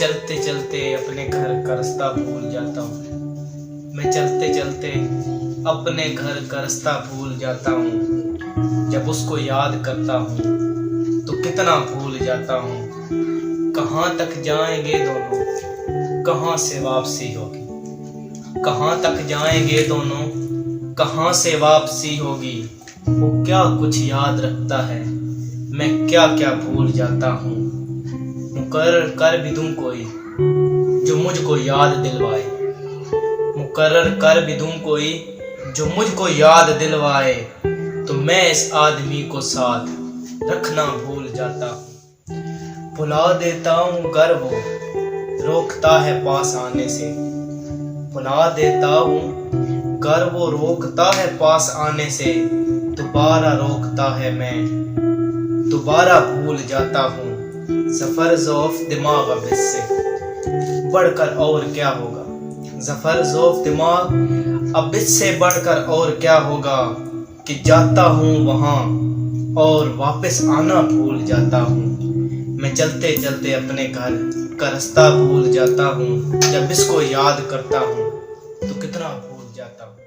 چلتے چلتے اپنے گھر کا رستہ بھول جاتا ہوں، میں چلتے چلتے اپنے گھر کا رستہ بھول جاتا ہوں، جب اس کو یاد کرتا ہوں تو کتنا بھول جاتا ہوں۔ کہاں تک جائیں گے دونوں، کہاں سے واپسی ہوگی، کہاں تک جائیں گے دونوں، کہاں سے واپسی ہوگی۔ وہ کیا کچھ یاد رکھتا ہے، میں کیا کیا بھول جاتا ہوں۔ مقرر کر بھی دوں کوئی جو مجھ کو یاد دلوائے، مقرر کر بھی دوں کوئی جو مجھ کو یاد دلوائے، تو میں اس آدمی کو ساتھ رکھنا بھول جاتا ہوں۔ بھلا دیتا ہوں گر وہ روکتا ہے پاس آنے سے، بھلا دیتا ہوں گر وہ روکتا ہے پاس آنے سے، دوبارہ روکتا ہے میں دوبارہ بھول جاتا ہوں۔ ظفر ذوف دماغ اب اس سے بڑھ کر اور کیا ہوگا، ظفر ذوف دماغ اب اس سے بڑھ کر اور کیا ہوگا، کہ جاتا ہوں وہاں اور واپس آنا بھول جاتا ہوں۔ میں چلتے چلتے اپنے گھر کا رستہ بھول جاتا ہوں، جب اس کو یاد کرتا ہوں تو کتنا بھول جاتا ہوں۔